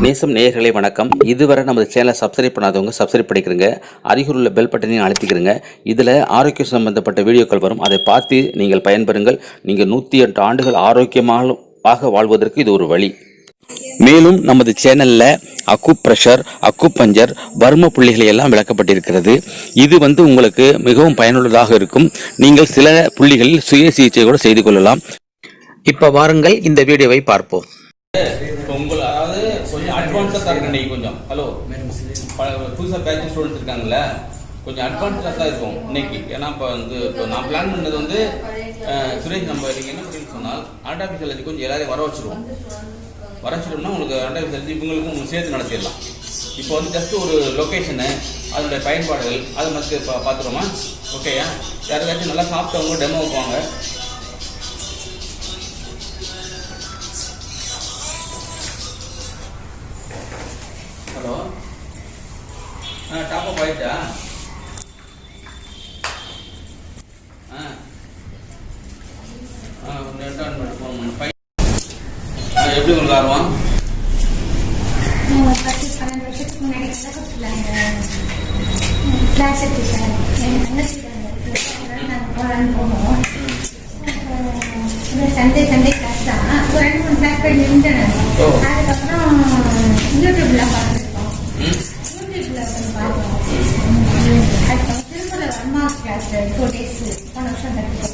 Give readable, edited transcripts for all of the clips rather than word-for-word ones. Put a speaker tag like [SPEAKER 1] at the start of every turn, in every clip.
[SPEAKER 1] நேசம் நேயர்களே வணக்கம். இதுவரை நமது சேனலை சப்ஸ்கிரைப் பண்ணாதவங்க சப்ஸ்கிரைப் பண்ணிக்கிறங்க. அருகில் உள்ள பெல் பட்டனையும் அழுத்திக்கிறங்க. இதில் ஆரோக்கியம் சம்பந்தப்பட்ட வீடியோக்கள் வரும். அதை பார்த்து நீங்கள் பயன்பெறுங்கள். நீங்கள் 108 ஆண்டுகள் ஆரோக்கியமாக வாழ்வதற்கு இது ஒரு வழி. மேலும் நமது சேனலில் அக்குப்ரெஷர், அக்குபஞ்சர், வர்ம புள்ளிகளை எல்லாம் விளக்கப்பட்டிருக்கிறது. இது உங்களுக்கு மிகவும் பயனுள்ளதாக இருக்கும். நீங்கள் சில புள்ளிகளில் சுய சிகிச்சை கூட செய்து கொள்ளலாம். இப்போ வாருங்கள் இந்த வீடியோவை பார்ப்போம்.
[SPEAKER 2] அதாவது கொஞ்சம் அட்வான்ஸாக இருக்கு இன்னைக்கு கொஞ்சம். ஹலோ, புதுசாக பேட்ச் ஸ்டூடெண்ட்ஸ் இருக்காங்கல்ல, கொஞ்சம் அட்வான்ஸாக தான் இருக்கும் இன்னைக்கு. ஏன்னா இப்போ நான் பிளான் பண்ணது சுரேஷ், நம்ம நீங்கள் என்ன அப்படின்னு சொன்னால் ஆர்டாபிஷியல் கொஞ்சம் எல்லாரையும் வர வச்சிட்டோம்னா உங்களுக்கு ஆர்டாபிஷியல் இவங்களுக்கும் சேர்த்து நடத்திடலாம். இப்போ ஜஸ்ட் ஒரு லொக்கேஷனு, அதனுடைய பயன்பாடுகள் அதை மட்டும் பார்த்துருவோமா? ஓகேயா? யாருக்காச்சும் நல்லா சாப்பிட்டவங்க டெமோ வைப்பாங்க. ஹலோ, டாப் அப் ஆயிட்டா? எப்படி உங்களுக்கு ஆர்வம்?
[SPEAKER 3] சண்டே கிளாஸ் தான். ஒரு 2-3 கிளாஸ் போய் நின்றுட்டேன். அதுக்கப்புறம் யூடியூப்ல பார்த்துருக்கோம். யூடியூப்ல பார்த்தோம். அதுக்கப்புறம் திருப்பூர்ல வர்மா கிளாஸ் 4 days போன வருஷம் கற்றுக்கோம்.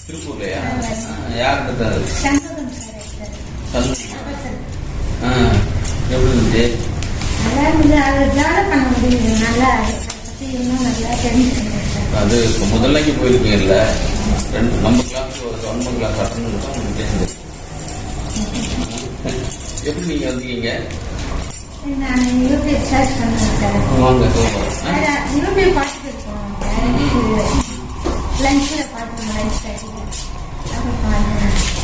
[SPEAKER 2] திருப்பூர்லையா? யார்
[SPEAKER 3] சண்முகம் சார்.
[SPEAKER 2] எப்படி இருந்துச்சு?
[SPEAKER 3] நல்லா இருந்தது. அதை டெவலப் பண்ண முடியுது. நல்லா பற்றி இன்னும் நல்லா தெரிஞ்சுக்கணும்.
[SPEAKER 2] அது இப்போ முதல்லைக்கு போயிருக்கீங்கல்ல, நம்ம கிளாஸ் ஒரு 9 கிளாஸ் அட்டன் உங்களுக்கு தெரிஞ்சது. எப்படி நீங்கள் வந்தீங்க?
[SPEAKER 3] நான் யூடியூப் சர்ச் பண்ணுறேன் சார்.
[SPEAKER 2] வாங்க
[SPEAKER 3] யூடியூப் பார்த்துட்டு இருக்கோம். லஞ்சில் பார்த்துருக்கோம். லஞ்ச்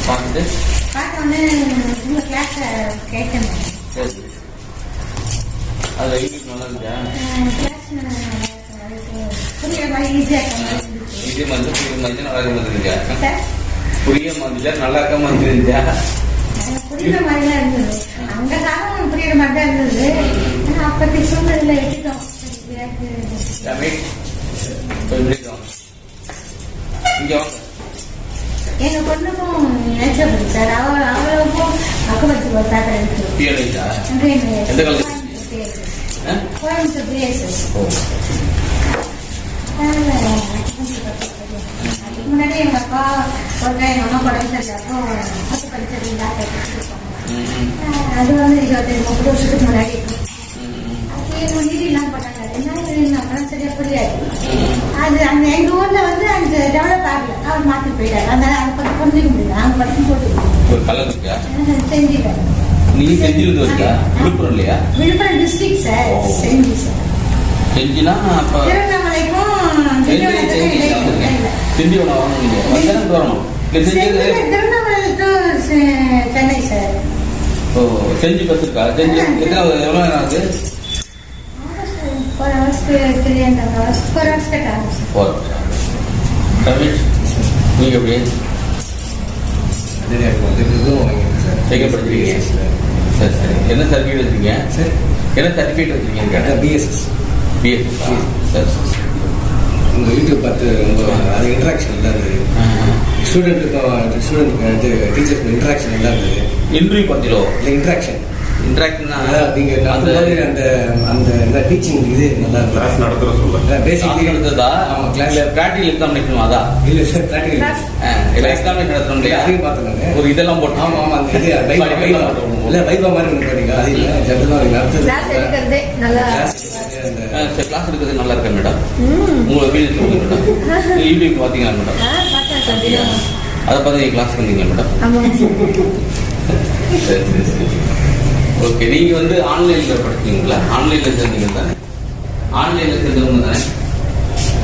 [SPEAKER 2] பார்த்துட்டு
[SPEAKER 3] பார்த்தோன்னே உங்கள் கிளாஸை கேட்டேன்.
[SPEAKER 2] சரி, அதில் யூடியூப் நல்லா இருக்கா?
[SPEAKER 3] கிளாஸ் புரியுற மாதிரி ஈஸியாக
[SPEAKER 2] இதே மாதிரி நல்லா இருந்துருக்கா? புரிய மாதிரி நல்லா இருக்க மாதிரி இருந்துச்சா?
[SPEAKER 3] புரியுற மாதிரி தான் இருந்தது. அந்த காலம் புரியுற மாதிரி தான் இருந்தது. ஆனால் அப்பத்தி சூழ்நிலை எடுத்துட்டோம். எங்க பொண்ணுக்கும் நேச்சர் சார். அவளுக்கும் அக்குபஞ்சர் ஒரு பேப்பர் இருக்கு. கோயம்புத்தூர் பிஎஸ்எஸ். அதுக்கு முன்னாடி எங்க அப்பா ஒரு எங்க அம்மா உடம்பு சரியாப்போ அக்குபஞ்சர் டாக்டர் கொடுத்துருப்பாங்க. அது 25-30 வருஷத்துக்கு முன்னாடி இருக்கும். அது நீதிலாம் போட்டாங்க. என்ன அப்புறம் சரியா புரியாது. அது அந்த எங்க ஊர்ல அந்த டெவலப் ஆகல. அவர் மாற்றி போயிட்டாரு. அதனால அதை பற்றி புரிஞ்சுக்க முடியல. நாங்க படிக்கும் போட்டு செஞ்சுட்டாங்க.
[SPEAKER 2] நீங்க செஞ்சிருந்து இருக்கா? விழுப்புரம் இல்லையா?
[SPEAKER 3] Villupuram district sir. Gingee sir.
[SPEAKER 2] செஞ்சினா அப்ப
[SPEAKER 3] திருவண்ணாமலைக்கும்
[SPEAKER 2] திண்டிவனம் வரணும்.
[SPEAKER 3] Tiruvannamalai to Chennai sir.
[SPEAKER 2] ஓ, செஞ்சு பஸ் இருக்கா? செஞ்சு எவ்வளவு நேரம் ஆகுது?
[SPEAKER 3] 4 hours 3.5 hours 4 hours கட் ஆகும் சார்.
[SPEAKER 2] நீங்க எப்படி படிச்சிருக்கீங்க? சரி சரி. என்ன சர்டிஃபிகேட் வச்சிருக்கீங்க? என்ன சர்டிஃபிகேட் வச்சிருக்கீங்க?
[SPEAKER 4] பிஎஸ்எஸ்.
[SPEAKER 2] சரி சரி.
[SPEAKER 4] உங்கள் யூடியூப் பார்த்து அது இன்ட்ராக்ஷன் நல்லா இருந்தது. ஸ்டூடெண்ட்டுக்கும் டீச்சருக்கும் இன்ட்ராக்ஷன் நல்லா இருந்தது.
[SPEAKER 2] இன்டர்வியூ பார்த்தீங்களோ?
[SPEAKER 4] இல்லை, இன்ட்ராக்ஷன்
[SPEAKER 2] நீங்கள்
[SPEAKER 4] அந்த அந்த டீச்சிங் இது நல்லா இருந்தது.
[SPEAKER 5] கிளாஸ் நடத்துகிற சொல்ல
[SPEAKER 2] பேசிக் இருந்ததா?
[SPEAKER 4] ஆமாம், கிளாஸ்
[SPEAKER 2] ப்ராக்டிகல் எக்ஸாமினேஷன் அதான்
[SPEAKER 4] இல்லை சார். ப்ராக்டிகல்
[SPEAKER 2] இல்லை, எக்ஸாமினேஷன் நடத்தணும் இல்லையா?
[SPEAKER 4] அதையும் பார்த்துக்கோங்க.
[SPEAKER 2] ஒரு இதெல்லாம் போட்டு.
[SPEAKER 4] ஆமாம் ஆமாம். அந்த இது இல்லை, வைபா மாதிரி ஒன்று போட்டீங்க. அது இல்லை, ஜென்ரலாக நடத்துறது.
[SPEAKER 3] கிளாஸ் எடுக்கிறதே நல்லா.
[SPEAKER 2] கிளாஸ் எடுக்கிறது நல்லா இருக்கா மேடம்? உங்களை வீடு சொல்லுங்க மேடம். யூடியூப் பார்த்தீங்களா மேடம்? அதை பார்த்து நீங்கள் கிளாஸ் வந்தீங்களா மேடம்? சரி சரி சரி. ஓகே, நீங்கள் ஆன்லைனில் படிச்சீங்களா? ஆன்லைனில் சேர்ந்தீங்க தானே? ஆன்லைனில் சேர்ந்தவங்க தானே?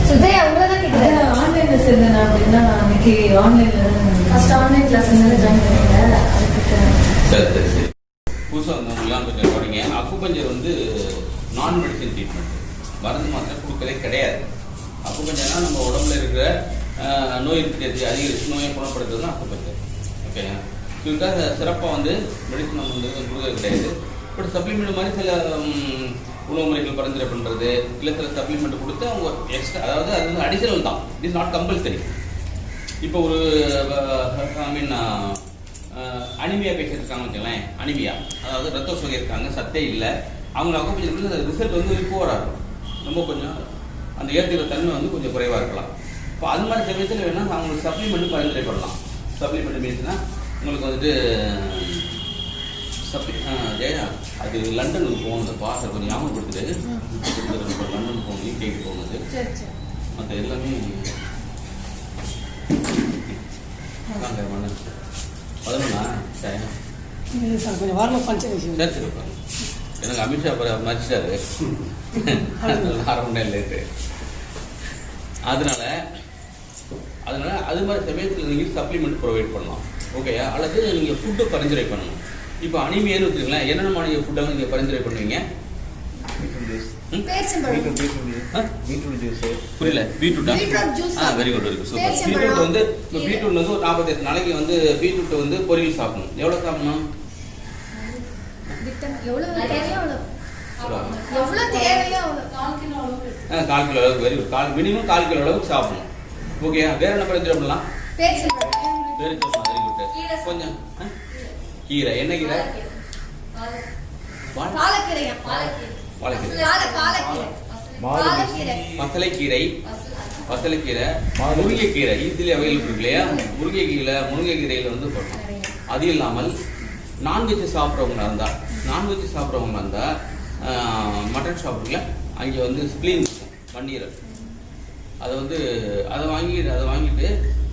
[SPEAKER 3] சுதையா உங்களை தான் கேட்குறேன்.
[SPEAKER 6] ஆன்லைனில் சேர்ந்தேன் அப்படின்னா அன்னைக்கு ஆன்லைனில் ஃபர்ஸ்ட் ஆன்லைன் கிளாஸ் ஜாயின் பண்ணிட்டேன்.
[SPEAKER 2] சரி சரி சரி. புதுசாக வந்தவங்களாம் கொஞ்சம் தொடங்க. அக்குபஞ்சர் நான் மெடிசன் ட்ரீட்மெண்ட், மருந்து மாத்திரை கொடுக்கறதே கிடையாது. அக்குபஞ்சர்னா நம்ம உடம்புல இருக்கிற நோய் எதிர்ப்பு அதிகரித்து நோயை குணப்படுத்துறது தான் அக்குபஞ்சர். ஓகேங்க. இதுக்காக சிறப்பாக வந்து மெடிசன் நம்ம வந்து கொடுக்கறது கிடையாது. பட் சப்ளிமெண்ட் மாதிரி சில உணவு முறைகள் பரிந்துரை பண்ணுறது, இல்லை சில சப்ளிமெண்ட் கொடுத்து அவங்க எக்ஸ்ட்ரா, அதாவது அது வந்து அடிஷனல் தான், இட் இஸ் நாட் கம்பல்சரி. இப்போ ஒரு ஐ மீன் அனிமியா பேஷண்ட் இருக்காங்கன்னு வச்சுங்களேன், அனிமியா அதாவது ரத்த சோகை இருக்காங்க, சத்தே இல்லை, அவங்க அக்குபஞ்சர் ரிசல்ட் வந்து போராக இருக்கும், ரொம்ப கொஞ்சம் அந்த ஏற்றுக்கிற தன்மை வந்து கொஞ்சம் குறைவாக இருக்கலாம். இப்போ அது மாதிரி சமயத்தில் வேணால் அவங்களுக்கு சப்ளிமெண்ட் பரிந்துரை பண்ணலாம். சப்ளிமெண்ட் மீன்ஸ்னால் உங்களுக்கு வந்துட்டு ஜெயா அது லண்டனுக்கு போனது பார்சல் கொஞ்சம் ஞாபகப்படுத்துது. லண்டன் போகணும், யூகேக்கு போனது, மற்ற எல்லாமே பதினொன்னா
[SPEAKER 5] கொஞ்சம் வரணும் பஞ்சம்.
[SPEAKER 2] சரி சரி எனக்கு அமித்ஷா மதிச்சிட்டாரு ஆரம்ப லேட்டு. அதனால அது மாதிரி சமயத்தில் நீங்கள் சப்ளிமெண்ட் ப்ரொவைட் பண்ணலாம், ஓகேயா? அல்லது நீங்கள் ஃபுட்டு பரிந்துரை பண்ணணும். இப்போ அனிமியான்னு வச்சுருங்களேன், என்னென்ன மாதிரி ஃபுட்டாக நீங்கள் பரிந்துரை பண்ணுவீங்க? புரியல. பீட்ரூட்டா? Very good very good super. Beetroot வந்து இப்போ பீட்ரூட் வந்து ஒரு 48 நாளைக்கு வந்து பீட்ரூட் வந்து பொரியல் சாப்பிடணும். எவ்வளோ சாப்பிடணும்? கால் கிலோ அளவுக்கு. Very good. மினிமம் 4 கிலோ அளவுக்கு சாப்பிடணும், ஓகே? வேற என்ன பரிந்துரை பண்ணலாம்? Very good. கொஞ்சம் கீரை, என்ன கீரை? பசலைக்கீரை, முருங்கைக்கீரை ஈஸிலி அவைலபிள் இருக்கு இல்லையா? முருங்கைக்கீரையில் வந்து போடணும். அது இல்லாமல் நான்வெஜ் சாப்பிட்றவங்களா இருந்தால் மட்டன் ஷாப்புல அங்கே வந்து ஸ்ப்ளீன் பன்னீரல், அதை வந்து அதை வாங்கிட்டு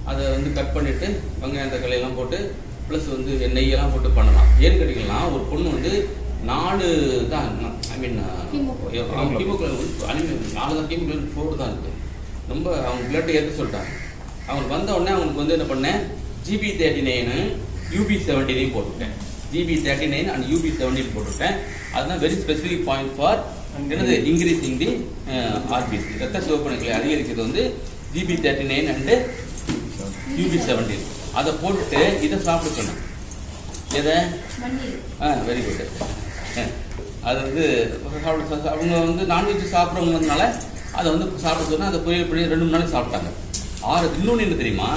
[SPEAKER 2] அதை வந்து கட் பண்ணிவிட்டு வெங்காயம் தக்காளியெல்லாம் போட்டு ப்ளஸ் வந்து நெய்யெல்லாம் போட்டு பண்ணலாம். ஏன்னு கேட்டிங்கன்னா ஒரு பொண்ணு வந்து 4 தான், ஐ மீன் ஹீமோகுளோபின் வந்து 4 தான், ஹீமோகுளோபின் 4 தான் இருக்குது. ரொம்ப அவங்க பிளட் ஏற்ற சொல்லிட்டாங்க. அவங்களுக்கு வந்த உடனே அவங்களுக்கு வந்து என்ன பண்ணேன், GB39 UB17 போட்டுவிட்டேன். GB39 and UB17 போட்டுவிட்டேன். அதுதான் வெரி ஸ்பெசிஃபிக் பாயிண்ட் ஃபார் என்னது, இன்க்ரீஸிங் தி ஆர்பிசி, ரத்த சிவப்பணுக்களை அதிகரிக்கிறது வந்து GB39 அண்டு UB17. அதை போட்டுட்டு இதை சாப்பிட சொன்னேன். எதை? Very good. அது வந்து அவங்க வந்து நான்வெஜ் சாப்பிட்றவங்கனால அதை வந்து சாப்பிட சொன்னால் அதை பொரியல் பண்ணி 2-3 நாளைக்கு சாப்பிட்டாங்க. இன்னொன்று என்ன தெரியுமா,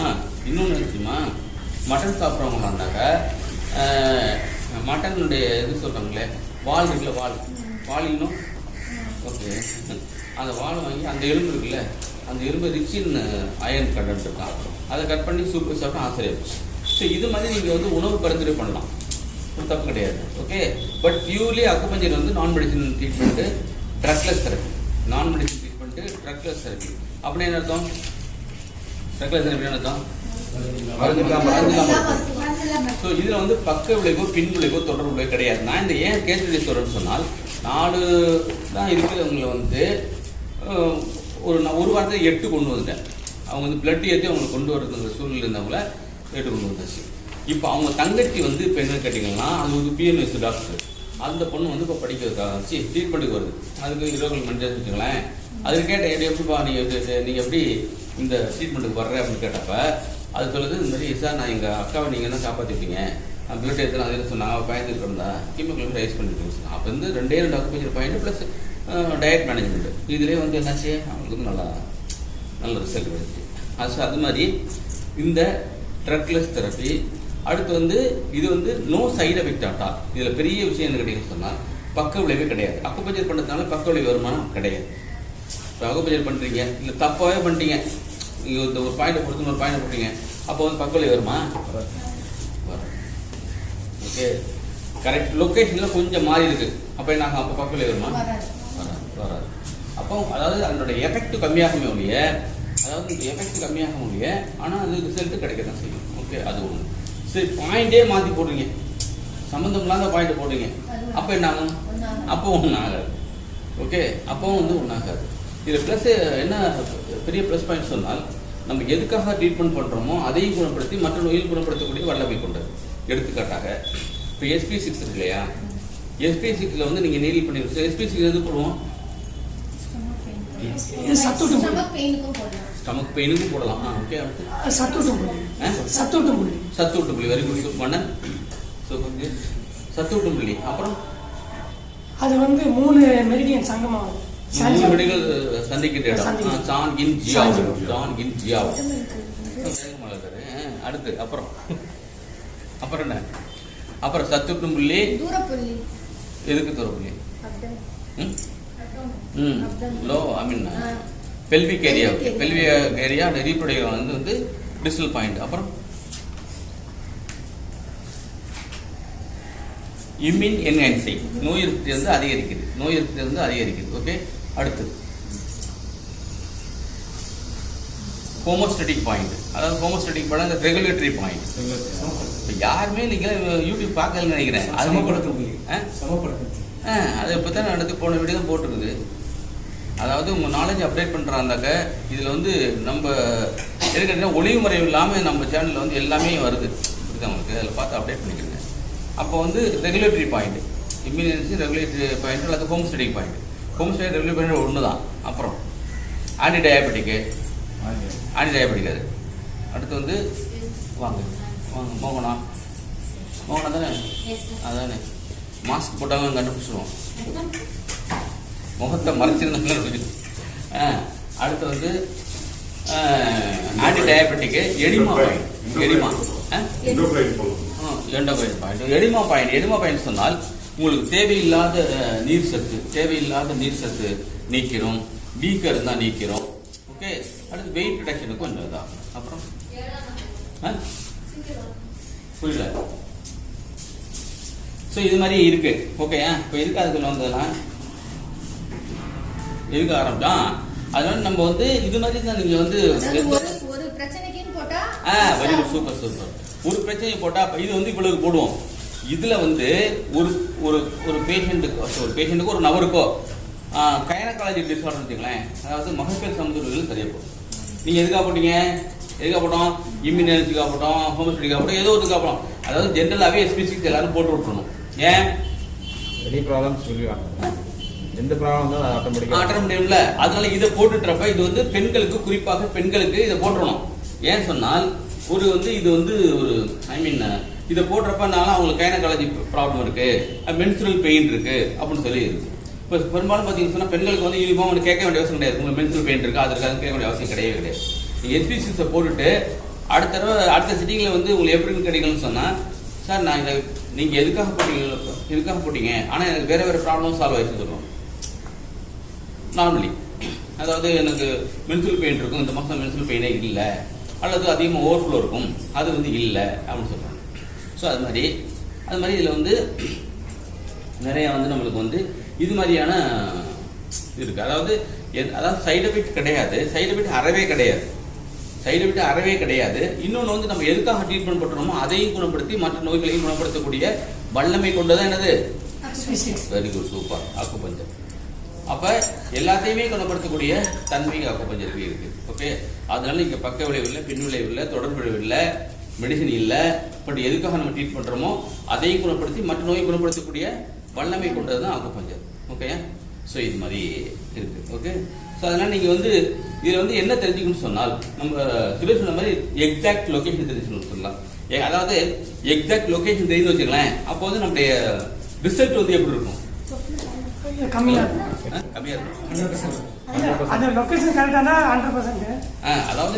[SPEAKER 2] மட்டன் சாப்பிட்றவங்களா இருந்தாங்க, மட்டனுடைய இது சொல்கிறாங்களே வால் இருக்குல்ல, வால் இன்னும் ஓகே, அந்த வாழை வாங்கி அந்த எலும்பு இருக்குல்ல, அந்த எலும்பு ரிச் இன் அயர்ன் கண்டென்ட் இருக்கான், அதை கட் பண்ணி சூப்பு சாப்பிட்டா ஆசிரியர். ஸோ இது மாதிரி நீங்கள் வந்து உணவு பரிந்துரை பண்ணலாம், தப்பு கிடையாது, ஓகே? பட் பியூர்லி அக்குபஞ்சர் வந்து நான் மெடிசன் ட்ரீட்மெண்ட்டு, ட்ரக்லெஸ் தெரப்பி. நான் மெடிசன் ட்ரீட்மெண்ட்டு ட்ரக்லெஸ் தெரப்பி அப்படின்னு என்ன அர்த்தம்? ட்ரக்லெஸ் தெரப்பி என்ன அர்த்தம்? ஸோ இதில் வந்து பக்க விளைவோ பின் விளைவோ தொடர் விளைவோ கிடையாது. நான் இந்த ஏன் கேஸ் சொல்கிறேன்னு சொன்னால் 4 தான் இருக்கிறவங்களை வந்து ஒரு வாரத்தில் 8 கொண்டு வந்துட்டேன். அவங்க வந்து பிளட் ஏற்றி அவங்களை கொண்டு வரதுங்கிற சூழ்நிலை இருந்தவங்கள 8 கொண்டு வந்தாச்சு. இப்போ அவங்க தங்கச்சி வந்து இப்போ என்ன கேட்டிங்கன்னா, அது ஒரு PMS டாக்டர், அந்த பொண்ணு வந்து இப்போ படிக்கிறதுக்காக ட்ரீட்மெண்ட்டுக்கு வருது. அதுக்கு 20 மணி நேரம் வச்சுங்களேன். அதுக்கு கேட்டேன், எப்படிப்பா நீங்கள் எப்படி இந்த ட்ரீட்மெண்ட்டுக்கு வர்ற அப்படின்னு கேட்டப்ப அது சொல்லுது, இந்த மாதிரி சார் நான் எங்கள் அக்காவை நீங்கள் என்ன காப்பாற்றிட்டீங்க, பிளட் எடுத்து அது என்ன சொன்னாங்க, பயந்துட்டு இருந்தா ஹீமோகுளோபின் ரைஸ் பண்ணிட்டு சொன்னாங்க. அப்போ வந்து 2 acupuncture point plus diet management, இதுலேயே வந்து என்னாச்சு அவங்களுக்கு வந்து நல்ல ரிசல்ட் கிடைச்சி. அது மாதிரி இந்த ட்ரக்லெஸ் தெரப்பி. அடுத்து வந்து இது வந்து நோ சைடு எஃபெக்ட் ஆட்டா. இதில் பெரிய விஷயம் என்ன கேட்டீங்கன்னு சொன்னால் பக்க விளைவே கிடையாது. அக்குபஞ்சர் பண்ணுறதுனால பக்க விளைவு வருமானம் கிடையாது. இப்போ அக்குபஞ்சர் பண்ணுறீங்க, இல்லை தப்பாகவே பண்ணிட்டீங்க, நீங்கள் இந்த ஒரு பாயிண்டை கொடுத்து ஒரு பாயிண்டை போட்டீங்க, அப்போ வந்து பக்க விளைவு வருமா? வரும். ஓகே, கரெக்ட் லொக்கேஷனில் கொஞ்சம் மாறி இருக்கு, அப்போ என்ன ஆகும்? அப்போ பக்க விளைவு வருமா? வராது. அப்போ அதாவது அதனோட எஃபெக்ட் கம்மியாகுமே ஒழிய, ஆனால் அது ரிசல்ட்டு கிடைக்க தான் செய்யும். ஓகே, அது ஒன்று. சரி, பாயிண்டே மாற்றி போடுறீங்க, சம்மந்தம் இல்லாத பாயிண்ட் போடுறீங்க, அப்போ என்ன ஆகும்? அப்போ ஒன்றும் ஆகாது. ஓகே, அப்போவும் வந்து ஒன்றாகாது. இதில் ப்ளஸ் என்ன பெரிய ப்ளஸ் பாயிண்ட் சொன்னால், நம்ம எதுக்காக ட்ரீட்மெண்ட் பண்ணுறோமோ அதையும் குணப்படுத்தி மற்ற நோயில் குணப்படுத்தக்கூடிய வல்லமை கொண்டது. எடுத்துக்காட்டாக இப்போ SP6 இருக்கு இல்லையா, SP6 வந்து நீங்கள் நீரில் பண்ணிடுவோம். SP6 எது போடுவோம்? ஸ்டமக் பெயினுக்கும் போடலாம். ஓகே. அடுத்து
[SPEAKER 5] சத்தூட்டும் புள்ளி. சத்தூட்டும் புள்ளி.
[SPEAKER 2] சத்தூட்டு புள்ளி. வெரி குட் மன்னன். சூப்பர். சத்தூட்டும் புள்ளி. அப்புறம்
[SPEAKER 5] அது வந்து 3 மெரிடியன் சங்கமாகும்.
[SPEAKER 2] 3 மெரிடியன்கள் சந்திக்கின்ற இடம். சான் கின் ஜியாவ். சான் கின் ஜியாவ். அடுத்து அப்புறம் என்ன? அப்புறம் சத்தூட்டும் புள்ளி.
[SPEAKER 3] தூரப்புள்ளி.
[SPEAKER 2] எதுக்கு தூரப்புள்ளி? Low I mean pelvic area. Pelvic area reproductive வந்து டிஸ்டல் பாயிண்ட். அப்புறம் இம்யூன் என்ஹான்சிங், நோய் எதிர்ப்பு வந்து அதிகரிக்குது. ஓகே. அடுத்து ஹோமோஸ்டேட்டிக் பாயிண்ட். அதாவது ஹோமோஸ்டேட்டிக் பாயிண்ட் ரெகுலேட்டரி பாயிண்ட். இப்போ யாருமே நீங்கள் யூடியூப் பார்க்கலன்னு நினைக்கிறேன். அது இப்போ தான் அடுத்து போன வீடியோ தான் போட்டுருக்குது. அதாவது உங்கள் நாலேஜ் அப்டேட் பண்ணுறாந்தாக்க இதில் வந்து நம்ம எதுக்கிட்ட ஒளிவு மறைவு இல்லாமல் நம்ம சேனலில் வந்து எல்லாமே வருது. புரியுது உங்களுக்கு? அதில் பார்த்து அப்டேட் பண்ணிக்கிறேங்க. அப்போ வந்து regulatory point, immunity regulatory point அல்லது ஹோமோஸ்டேட்டிக் பாயிண்ட். ஹோமோஸ்டேட்டிக் ரெகுலேட்டரி பாயிண்ட் ஒன்று தான். அப்புறம் ஆன்டி டயபெட்டிக்கு அது. அடுத்து வந்து வாங்க மோகனா தானே? அதானே மாஸ்க் போட்டாங்க கண்டுபிடிச்சிடுவோம். முகத்தை மறைச்சிருந்தாங்க. அடுத்து வந்து ஆன்டி டயபெட்டிக்கு எடிமா பாயிண்ட் சொன்னால் உங்களுக்கு தேவையில்லாத நீர் சத்து நீக்கிறோம். வீக்கர் இருந்தால் நீக்கிறோம். ஓகே. அடுத்து வெயிட் ரிடக்ஷனுக்கும் கொஞ்சம் இதாகும். அப்புறம் புரியல. ஸோ இது மாதிரி இருக்கு. ஓகே. இப்போ எதுக்கு அதுக்குள்ள வந்ததெல்லாம் எதுக்கு ஆரம்பிச்சான்? அதனால நம்ம வந்து இது மாதிரி தான் நீங்க வந்து
[SPEAKER 3] ஒரு பிரச்சனைக்குன்னு போட்டா
[SPEAKER 2] வெரி குட் சூப்பர். ஒரு பிரச்சனை போட்டா இது வந்து இவ்வளவு போடுவோம். இதுல வந்து ஒரு பேஷண்ட்டுக்கு ஒரு நபருக்கோ கைனகாலஜி டிசார்டர் வச்சுங்களேன், அதாவது மகப்பேறு சம்பந்தங்கள் சரியா போடும். நீங்க எதுக்காக போட்டோம்? இம்யூன் எனர்ஜிக்காக போட்டோம், ஹோமோஸ்டேட்டிக்காக போட்டோம், ஏதோ ஒருக்காக போட்டோம். அதாவது ஜென்ரலாகவே எஸ்பிசிக்கு எல்லாரும் போட்டு விட்டுருணும். ஏன்
[SPEAKER 7] எனி ப்ராப்ளம் சொல்லுவாங்க. எந்த ப்ராப்ளம் தான்
[SPEAKER 2] ஆட்ட முடியும்ல. அதனால இதை போட்டுட்டுறப்ப இது வந்து பெண்களுக்கு, குறிப்பாக பெண்களுக்கு இதை போட்டுறணும். ஏன்னு சொன்னால் இது வந்து ஒரு ஐ மீன் இதை போடுறப்ப அவங்களுக்கு கைனகாலஜி ப்ராப்ளம் இருக்கு, மென்சுரல் பெயின் இருக்கு அப்படின்னு சொல்லி இருக்கு. இப்போ பெரும்பாலும் பார்த்தீங்கன்னு சொன்னால் பெண்களுக்கு வந்து யூனிஃபார்ம் வந்து கேட்க வேண்டிய அவசியம் கிடையாது. உங்களுக்கு மென்சுரல் பெயின் இருக்கு, அதற்காக கேட்க வேண்டிய அவசியம் கிடையாது. நீங்கள் எஸ்பிசிஸை போட்டுட்டு அடுத்த சிட்டிங்கில் வந்து உங்களுக்கு எப்படி கிடைக்கணும்னு சொன்னால், சார் நான் இதை நீங்கள் எதுக்காக போட்டீங்க ஆனால் எனக்கு வேற ப்ராப்ளம் சால்வ் ஆகிடுச்சு சொல்லுவோம். நார்மலி அதாவது எனக்கு மென்சுரல் பெயின் இருக்கும், இந்த மாதம் மென்சுரல் பெயினே இல்லை, அல்லது அதிகமாக ஓவர்ஃப்ளோ இருக்கும், அது வந்து இல்லை அப்படின்னு சொல்கிறாங்க. ஸோ அது மாதிரி இதில் வந்து நிறையா வந்து நம்மளுக்கு வந்து இது மாதிரியான இருக்குது. அதாவது சைடு எஃபெக்ட் கிடையாது, சைடு எஃபெக்ட் அறவே கிடையாது. இன்னொன்று வந்து நம்ம எதுக்காக ட்ரீட்மெண்ட் பண்ணுறோமோ அதையும் குணப்படுத்தி மற்ற நோய்களையும் குணப்படுத்தக்கூடிய வல்லமை கொண்டதான் என்னது? Very good super. அக்குபஞ்சர். அப்போ எல்லாத்தையுமே குணப்படுத்தக்கூடிய தன்மை அக்குபஞ்சருக்கு இருக்கு. ஓகே. அதனால இங்கே பக்க விளைவு இல்லை, பின் விளைவு இல்லை, தொடர் விளைவு இல்லை, மெடிசன் இல்லை. பட் எதுக்காக நம்ம ட்ரீட் பண்ணுறோமோ அதையும் குணப்படுத்தி மற்ற நோயை குணப்படுத்தக்கூடிய வல்லமை கொண்டது தான் அக்குபஞ்சர். ஓகே. ஸோ இது மாதிரி இருக்கு. ஓகே. ஸோ அதனால நீங்கள் வந்து இதில் வந்து என்ன தெரிஞ்சுக்கணும்னு சொன்னால், நம்ம சுரேஷ் சொன்ன மாதிரி எக்ஸாக்ட் லொகேஷன் தெரிஞ்சுக்கணும்னு சொல்லலாம். அதாவது எக்ஸாக்ட் லொகேஷன் தெரிஞ்சு வச்சுக்கலாம். அப்போ வந்து நம்முடைய ரிசல்ட் வந்து எப்படி இருக்கும்?
[SPEAKER 5] கம்மியா இருக்கும். அந்த லொகேஷன் கரெக்டானா 100%.
[SPEAKER 2] அதாவது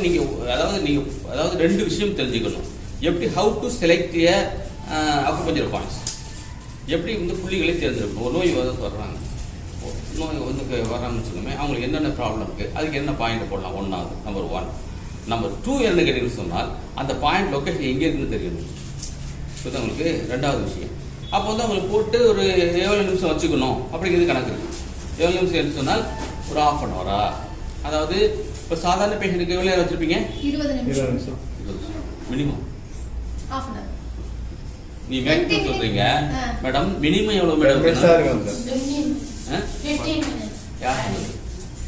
[SPEAKER 2] ரெண்டு விஷயம் தெரிஞ்சுக்கணும். எப்படி how to select acupuncture points, எப்படி வந்து புள்ளிகளை தேர்ந்தெடுக்கணும். ஒரு நோய் வர்றாங்க, நோய் வந்து வராங்கன்னு வச்சுக்கோமே, அவங்களுக்கு என்னென்ன ப்ராப்ளம் இருக்குது, அதுக்கு என்ன பாயிண்ட் போடலாம். ஒன்றாவது நம்பர் 1. நம்பர் 2 என்ன கேட்டீங்கன்னு சொன்னால், அந்த பாயிண்ட் லொக்கேஷன் எங்கே இருக்குன்னு தெரியணும். இது உங்களுக்கு ரெண்டாவது விஷயம். அப்போ வந்து அவங்களுக்கு போட்டு ஒரு 7 நிமிஷம் வச்சுக்கணும் அப்படிங்கிறது கணக்கு இருக்குது. 7 நிமிஷம் சொன்னால் ஒரு 1/2 hour. அதாவது இப்போ சாதாரண பேஷண்ட்டுக்கு எவ்வளோ நேரம் வச்சுருப்பீங்க?
[SPEAKER 3] 20 நிமிஷம்
[SPEAKER 2] மினிமம்.
[SPEAKER 3] 1/2 hour.
[SPEAKER 2] நீ மேக்ஸிமம் சொல்கிறீங்க மேடம். மினிமம் எவ்வளோ மேடம்?
[SPEAKER 3] 15 minutes.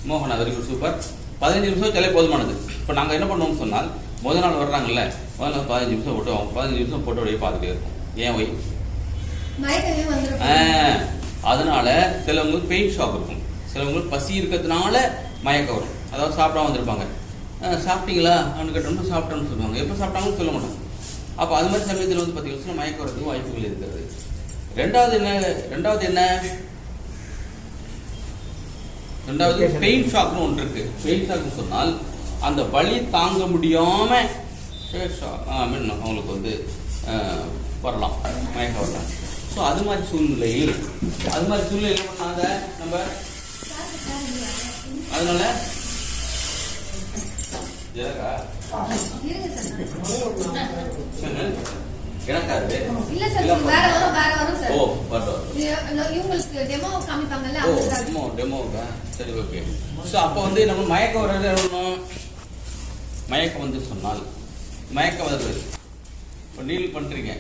[SPEAKER 2] மோகனா வெரி குட் சூப்பர். 15 நிமிஷம் வச்சாலே போதுமானது. இப்போ நாங்கள் என்ன பண்ணுவோம்னு சொன்னால், முதல் நாள் வர்றாங்கல்ல, முதல் நாள் 15 நிமிஷம் போட்டு 15 நிமிஷம் போட்டு அப்படியே பார்த்துட்டே இருக்கும். ஏன் ஒய்? அதனால சிலவங்களுக்கு பெயின் ஷாக் இருக்கும், சிலவங்களுக்கு பசி இருக்கிறதுனால மயக்கம் வரும். அதாவது சாப்பிடாம வந்திருப்பாங்க, சாப்பிட்டீங்களா அப்படின்னு கேட்டோம்னா சாப்பிட்டோன்னு சொல்லுவாங்க. எப்போ சாப்பிட்டாங்கன்னு சொல்ல மாட்டாங்க. அப்போ அது மாதிரி சமயத்தில் வந்து பார்த்தீங்கன்னா மயக்கம் வரதுக்கு வாய்ப்புகள் இருக்கிறது. ரெண்டாவது பெயின் ஷாக்னு ஒன்று இருக்கு. பெயின் ஷாக்னு சொன்னால் அந்த வலி தாங்க முடியாம அவங்களுக்கு வந்து வரலாம், மயக்கம் வரலாம். ஸோ அது மாதிரி சூழ்நிலையில் என்ன பண்ணாங்க நம்ம. அதனால எனக்காது
[SPEAKER 3] இல்ல சார், வேற வரும் சார்.
[SPEAKER 2] ஓ வரும்.
[SPEAKER 3] இவங்களுக்கு டெமோ காமிப்பாங்கல்ல,
[SPEAKER 2] டெமோக்கா சரி ஓகே. ஸோ அப்போ வந்து நம்ம மயக்கம் வர்றது எவ்வளோ, மயக்கம் வந்து சொன்னால் மயக்கம் வருது. இப்போ நீல் பண்ணுறீங்க,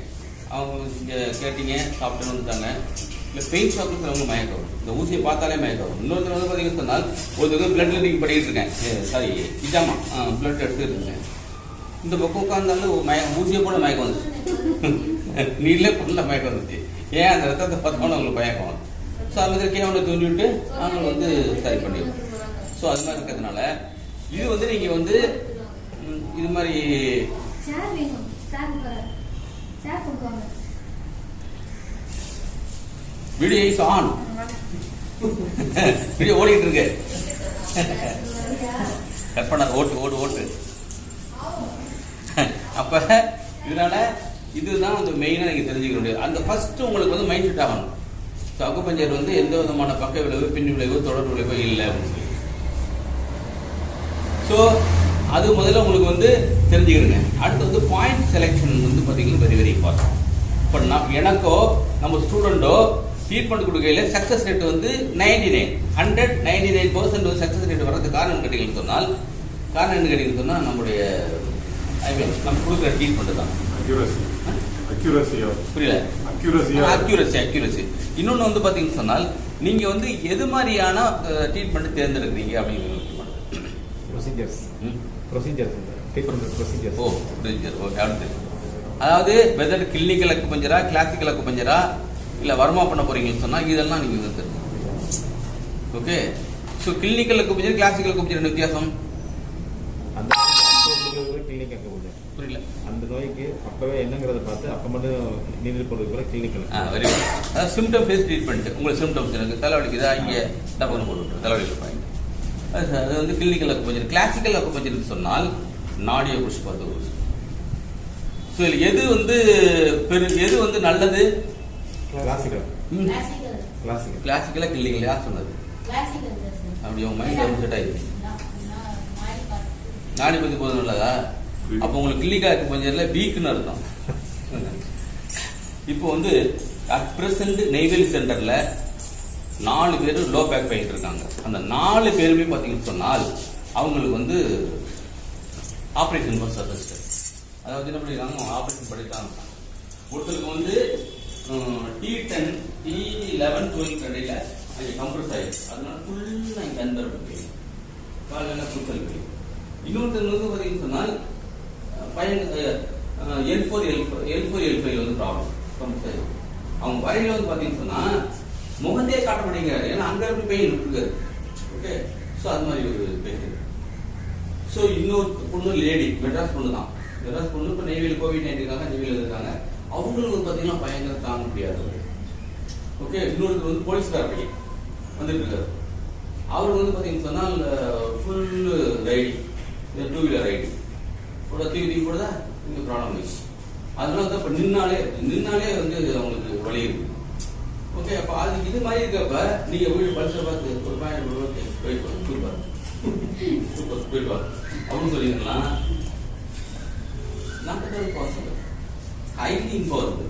[SPEAKER 2] அவங்க இங்கே கேட்டீங்க, சாப்பிட்டு வந்துட்டாங்க. இல்லை பெயின் ஷாக்கு அவங்க மயக்கம் வரும். இந்த ஊசியை பார்த்தாலே மயக்கம் வரும். இன்னொருத்தர் வந்து பார்த்தீங்கன்னு சொன்னால் ஒருத்தருக்கு பிளட்ல நீங்கள் படிக்கிட்டு இருக்கேன், சாரி இதாமா பிளட் எடுத்துட்டு இருக்கேன். இந்த பக்கம் உட்காந்தாலும் ஊசியை போல மயக்கம் வந்துச்சு, நீங்களே பண்ணல மயக்கம் வந்துச்சு. ஏன் அந்த ரத்தத்தை பார்த்தோன்னா அவங்களுக்கு மயக்கம் வரும். ஸோ அது மாதிரி கேவனை தூண்டி விட்டு அவங்க வந்து சரி பண்ணிடுவோம். ஸோ அது மாதிரி இருக்கிறதுனால இது வந்து நீங்கள் வந்து இது மாதிரி வீடியோ இஸ் ஆன், வீடியோ ஓடிட்டு இருக்கு. கற்பனை ஓட்டு. அப்ப இதனால இதுதான் வந்து மெயினா நீங்க தெரிஞ்சுக்க முடியாது. அந்த ஃபர்ஸ்ட் உங்களுக்கு வந்து மைண்ட் செட் ஆகணும். அக்குபஞ்சர் வந்து எந்த விதமான பக்க விளைவு, பின் விளைவு, தொடர் விளைவு இல்லை அப்படின்னு சொல்லி. ஸோ அது முதல்ல உங்களுக்கு வந்து தெரிஞ்சுக்கிடுங்க. அடுத்து வந்து பாயிண்ட் செலெக்ஷன் வந்து பார்த்தீங்கன்னா வெரி வெரி இம்பார்ட்டன்ட். இப்போ எனக்கோ நம்ம ஸ்டூடெண்டோ ட்ரீட்மெண்ட் கொடுக்கையில் சக்ஸஸ் ரேட் வந்து 99% வந்து சக்ஸஸ் ரேட் வர்றதுக்கு காரணம் என்ன கேட்டீங்கன்னு சொன்னால் நம்முடைய நம்ம கொடுக்குற ட்ரீட்மெண்ட் தான். புரியல? அக்யூரசி. இன்னொன்று வந்து பார்த்தீங்கன்னு சொன்னால் நீங்கள் வந்து எது மாதிரியான ட்ரீட்மெண்ட் தேர்ந்தெடுக்கிறீங்க அப்படின்னு. அதாவது வெதர் கிளினிக்கல் அக்குபஞ்சரா, கிளாசிக்கல் அக்குபஞ்சரா, இல்லை வர்மா பண்ண போறீங்கன்னு சொன்னால் இதெல்லாம் நீங்கள் வந்து தெரிஞ்சுக்கணும். Okay. So clinical acupuncture, classical acupuncture என்ன வித்தியாசம்? புரியல.
[SPEAKER 7] அந்த நோய்க்கு அப்பவே என்னங்கிறத பார்த்து அப்ப மட்டும் நீரில் போடுறது கூட கிளினிக்கல்.
[SPEAKER 2] Very good. அதாவது சிம்டம் பேஸ் ட்ரீட்மெண்ட். உங்களுக்கு சிம்டம்ஸ் எனக்கு தலைவலிக்குதா, இங்கே டபுள் போட்டு தலைவலிக்கு பாயிண்ட். அது வந்து கிளினிக்கல் அக்குபஞ்சர். கிளாசிக்கல் அக்குபஞ்சர் சொன்னால் நாடியை புஷ் பார்த்து. ஸோ எது வந்து நல்லது? கிளாசிக்கலா கிளினிக்கல் யார் சொன்னது? அப்படி உங்க மைண்ட் செட் ஆயிடுச்சு. நாடி பத்தி போதும் நல்லதா? அப்போ உங்களுக்கு கிளினிக்கா அக்குபஞ்சர்ல வீக்னு அர்த்தம். இப்போ வந்து அட் பிரசன்ட் நெய்வேலி சென்டர்ல 4 பேர் லோ பேக் பெயின் இருக்காங்க. அந்த 4 பேருமே பார்த்தீங்கன்னு சொன்னால் அவங்களுக்கு வந்து ஆப்ரேஷன் பஸ் சஜஸ்ட். அதாவது என்ன பண்ணிருக்காங்க, ஆப்ரேஷன் பண்ணிட்டாங்க. ஒருத்தருக்கு வந்து T10, T11, 12 கடையில் அங்கே கம்ப்ரஸ் ஆயிடுச்சு. அதனால ஃபுல்லாக இங்கே அந்தர் போயிடும், காலையில் குத்தல் போயிடும். இன்னொருத்தர் வந்து பார்த்தீங்கன்னு சொன்னால் பையன் L4, L5 வந்து ப்ராப்ளம் கம்ப்ரஸ் ஆயிடும். அவங்க வரையில வந்து பார்த்தீங்கன்னு சொன்னால் முகத்தையே காட்ட மாட்டேங்கிறாரு, ஏன்னா அங்கே இருந்து பெயின் இருக்காரு. ஓகே. ஸோ அது மாதிரி ஒரு பெயின். ஸோ இன்னொரு பொண்ணு லேடி, மெட்ராஸ் பொண்ணு தான். மெட்ராஸ் பொண்ணு இப்போ நெய்வேலி COVID-19 இருக்காங்க, நெய்வேலியில் இருக்காங்க. அவங்களுக்கு வந்து பார்த்தீங்கன்னா பயங்கர தாங்க முடியாது. ஓகே. இன்னொருத்தர் வந்து போலீஸ்கார பையன் வந்துட்டு இருக்காரு. அவருக்கு வந்து பார்த்தீங்கன்னு சொன்னால் ஃபுல் ரைடிங், 2 வீலர் ரைடிங் கூட தூக்கி கூட தான் இங்கே ப்ராப்ளம் ஆயிடுச்சு. அதனால தான் இப்போ நின்னாலே வந்து அவங்களுக்கு வலி இருக்கு. ஓகே. அப்போ அது இது மாதிரி இருக்கப்ப நீங்கள் வீடு பல்சை பார்த்து ஒரு பாயிண்ட் சூப்பர் அப்படின்னு சொல்லிங்கன்னா பாசிபிள். Highly impossible.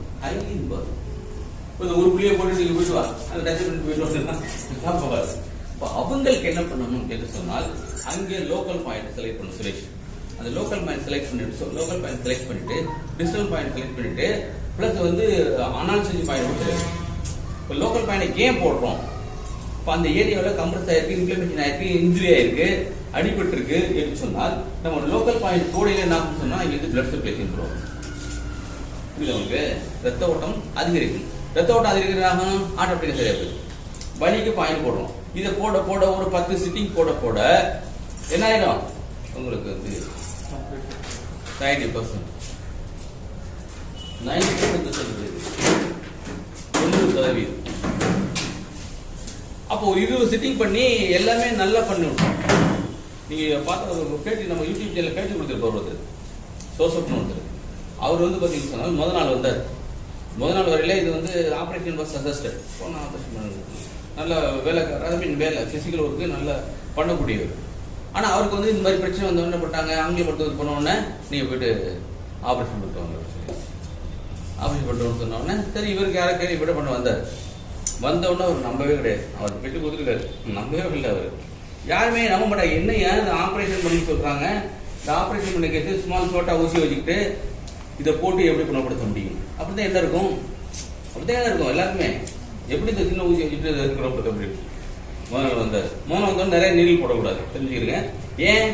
[SPEAKER 2] ஒரு புள்ளியை போட்டு நீங்க போயிட்டு வா, அந்த டச் பண்ணி போயிட்டு போகாது. இப்போ அவங்களுக்கு என்ன பண்ணணும்னு கேட்டு சொன்னால் அங்கே லோக்கல் பாயிண்ட் செலக்ட் பண்ண சுரேஷ். அந்த லோக்கல் பாயிண்ட் செலக்ட் பண்ணிட்டு டிஸ்டல் பாயிண்ட் செலக்ட் பண்ணிட்டு பிளஸ் வந்து அனால்சென்சி பாயிண்ட் செலக்ட். இப்போ லோக்கல் பாயிண்ட் கேம் போடுறோம். இப்போ அந்த ஏரியாவில் கம்ப்ரஸ் ஆயிருக்கு, இம்ப்ளிமெண்டேஷன் ஆயிருக்கு, இன்ஜுரி ஆயிருக்கு, அடிபட்டு இருக்கு என்று சொன்னால் நம்ம லோக்கல் பாயிண்ட் கோடையில என்ன சொன்னா இங்க இருந்து பிளட் சர்க்குலேஷன் போகும். உங்களுக்கு ரத்த ஓட்டம் அதிகரிக்கும். ரத்த ஓட்டம் அதிகரிக்கிறாங்க, ஆட்டோமேட்டிக்கா சரியா போயிடும். வலிக்கு பாயிண்ட் போடுறோம். இதை போட ஒரு 10 சிட்டிங் போட என்ன ஆயிடும், உங்களுக்கு வந்து 90%. 90% அப்போ ஒரு 20 சிட்டிங் பண்ணி எல்லாமே நல்லா பண்ணிவிட்டோம். நீங்கள் பார்த்த ஒரு பேட்டி நம்ம யூடியூப் சேனலில் பேட்டி கொடுத்துருப்பார் ஒருத்தர், சோசப்னு ஒருத்தர். அவர் வந்து பார்த்தீங்கன்னு சொன்னால் முதல் நாள் வந்தார். முதல் நாள் வரையில இது வந்து ஆப்ரேஷன் வாஸ் சஜஸ்டட், போனால் ஆப்ரேஷன் பண்ணுறது நல்ல வேலை, வேலை ஃபிசிக்கல் ஒர்க்கு நல்லா பண்ணக்கூடியவர். ஆனால் அவருக்கு வந்து இந்த மாதிரி பிரச்சனை வந்து என்ன பண்ணிட்டாங்க, அங்கே படுத்து போனோடனே நீங்கள் போய்ட்டு ஆப்ரேஷன் பண்ணிட்டு வாங்க சொல்லி ஆப்ரேஷன் பண்ணுறோன்னு சொன்னோடனே சரி இவருக்கு யாரை கேள்வி விட பண்ண வந்தார். வந்தவுடனே அவர் நம்பவே கிடையாது. அவர் பெற்று கொடுத்துருக்காரு, நம்பவே இல்லை. அவர் யாருமே நம்ப மாட்டாங்க. என்ன ஏன் இந்த ஆப்ரேஷன் பண்ணி சொல்கிறாங்க, இந்த ஆப்ரேஷன் பண்ணி கேட்டு ஸ்மால் ஷோட்டா ஊசி வச்சுக்கிட்டு இதை போட்டு எப்படி குணப்படுத்த முடியும்? அப்படி தான் என்ன இருக்கும், அப்படி தான் இருக்கும் எல்லாருக்குமே. எப்படி இந்த சின்ன ஊசி வச்சுட்டு இதை குணப்படுத்த முடியும்? முதல்ல வந்தார். வந்தோடனே நிறைய நீரில் போடக்கூடாது, தெரிஞ்சுக்கிறேங்க. ஏன்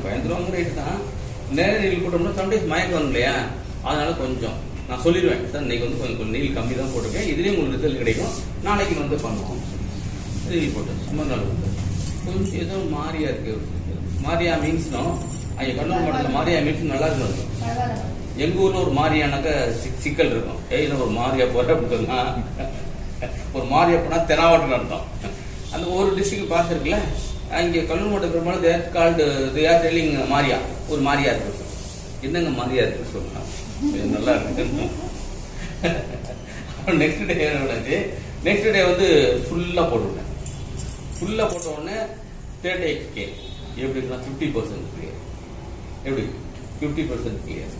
[SPEAKER 2] பயந்துருவாங்க, ரைட்டு தான். நிறைய நீரில் போட்டோம்னா சம்டைம்ஸ் மயக்கம் வரும் இல்லையா, அதனால கொஞ்சம் நான் சொல்லிடுவேன் சார், இன்னைக்கு வந்து கொஞ்சம் நீல் கம்மி தான் போட்டிருக்கேன், இதுலேயும் உங்களுக்கு ரிசல்ட் கிடைக்கும், நாளைக்கு வந்து பண்ணுவோம். நீல் போட்டேன் சும்மா நாள் வந்து கொஞ்சம் ஏதோ மாரியா இருக்கு. மாரியா மீன்ஸ்னோ அங்கே கண்ணூர் மாவட்டத்தில் மாரியா மீன்ஸ் நல்லா இருக்கும். எங்கள் ஊரில் ஒரு மாரியானாக்கா சிக்கல் இருக்கும். ஏன்னா ஒரு மாரியா போகிற அப்படின்னு சொன்னா, ஒரு மாரியா போனால் தெனாவட்டுன்னு அர்த்தம். அந்த ஒரு டிஸ்ட்ரிக்ட் பாஸ் இருக்குல்ல, இங்கே கல்லூர் மாவட்ட பெரும்பாலும் தேர் கால்டு தேர் டெல்லிங் மாரியா, ஒரு மாரியா இருக்கு. என்னங்க மாரியா இருக்கு சொல்லலாம், நல்லா இருக்கு. நெக்ஸ்ட் டே என்னாச்சு, நெக்ஸ்ட் டே வந்து ஃபுல்லாக போட்டுவிட்டேன். ஃபுல்லாக போட்ட உடனே 30K எப்படின்னா 50% கிளியர். எப்படி 50% கிளியர்.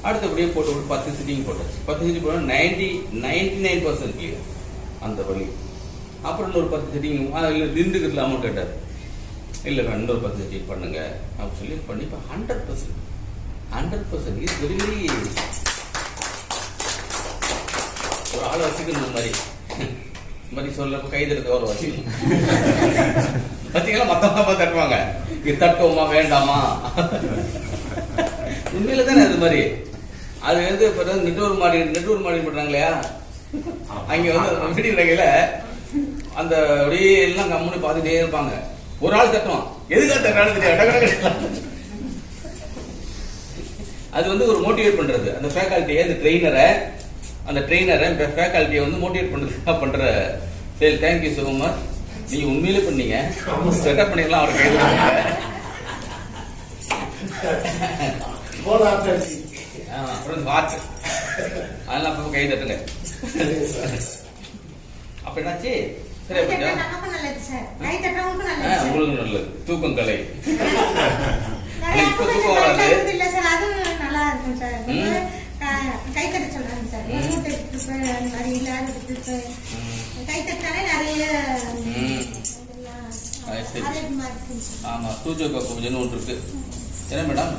[SPEAKER 2] அடுத்தபடியே போட்டு ஒரு 10 சிட்டிங் போட்டாச்சு. 10 சிட்டிங் போட்டால் 99% கிளியர் அந்த வழி. அப்புறம் இன்னொரு 10 சிட்டிங் இல்லை நின்றுக்கிறதுல அமௌண்ட் கேட்டார். இல்லை இன்னொரு 10 சிட்டிங் பண்ணுங்க அப்படின்னு சொல்லி பண்ணி இப்போ 100% இஸ் வெரி வெரி. ஒரு ஆளை வச்சுக்கணும் மாதிரி சொல்றப்ப கைதெடுத்து வர வச்சுக்கணும். பார்த்தீங்களா, மற்றவங்க தட்டுவாங்க, இது தட்டுவோமா வேண்டாமா? உண்மையில தானே அது மாதிரி. அது வந்து இப்போ நெட்வொர்க் மாடி பண்றாங்க இல்லையா, அங்கே வந்து வீடியோ நகையில அந்த அப்படியே எல்லாம் கம்முன்னு பார்த்துட்டே இருப்பாங்க. ஒரு ஆள் தட்டுவான், எதுக்காக தட்டான்னு தெரியாது. அது வந்து ஒரு மோட்டிவேட் பண்றது, அந்த ஃபேக்கல்ட்டியை, அந்த ட்ரெயினரை ஃபேக்கல்ட்டியை வந்து மோட்டிவேட் பண்றதுக்காக பண்ற சரி. Thank you so much. நீங்க உண்மையிலே பண்ணீங்க, செட்டப் பண்ணிடலாம். அவரை கைது அப்புறம் வாட்டு அதெல்லாம் அப்போ கை தட்டுங்க. அப்ப என்னாச்சு, சரி உங்களுக்கு நல்லது. தூக்கம் கலை தூக்கம் வராது.
[SPEAKER 3] கைத்தட்ட சொல்றாங்க சார், கைத்தட்டாலே நிறைய.
[SPEAKER 2] ஆமா, தூச்சோக்கா கொஞ்சம் ஒன்று இருக்கு. என்ன மேடம்,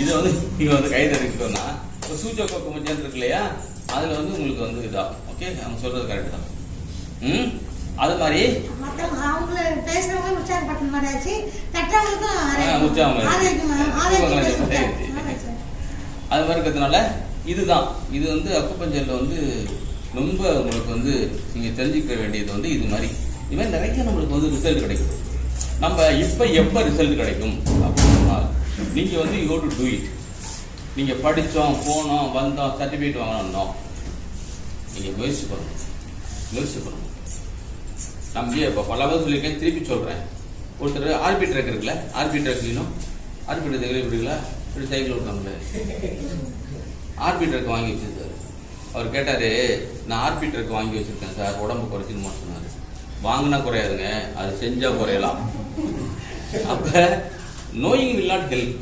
[SPEAKER 2] இதை வந்து நீங்க வந்து கைத்தறிக்கிட்டோம்னா சூச்சோக்கா கொஞ்சம் இருக்கு இல்லையா, அதுல வந்து உங்களுக்கு வந்து இதாகும். ஓகே, அவங்க சொல்றது கரெக்ட் தான். அது மாதிரி
[SPEAKER 3] அவங்கள பேசுறவங்க உற்சாகப்படுத்த மாதிரி ஆச்சு, தட்டுறவங்களுக்கும்
[SPEAKER 2] அது மாதிரி இருக்கிறதுனால இதுதான். இது வந்து அக்குபஞ்சர்ல வந்து ரொம்ப உங்களுக்கு வந்து நீங்க தெரிஞ்சுக்க வேண்டியது வந்து இது மாதிரி நிறைய நம்மளுக்கு வந்து ரிசல்ட் கிடைக்கும். நம்ம எப்ப ரிசல்ட் கிடைக்கும் அப்படின்னா, நீங்க வந்து யூ டு டூ இட். நீங்க படிச்சோம், போனோம், வந்தோம், சர்டிபிகேட் வாங்கணும், நீங்க முயற்சி பண்ணணும். நம்ம இப்போ பலவாக சொல்லியிருக்கேன், திருப்பி சொல்றேன். ஒருத்தர் ஆர்பி ட்ரக் இருக்குல்ல, ஆர்பி ட்ரக் விடுங்களா, இப்படி சைக்கிள் ஓட்டுறாங்களே, ஆர்பி ட்ரக் வாங்கி வச்சிருக்காரு. அவர் கேட்டாரு, நான் ஆர்பி ட்ரக் வாங்கி வச்சிருக்கேன் சார், உடம்பு குறைச்சின்னு சொன்னாரு. வாங்கினா குறையாதுங்க, அது செஞ்சா குறையலாம். அப்ப நோயிங் வில் நாட் ஹெல்ப்.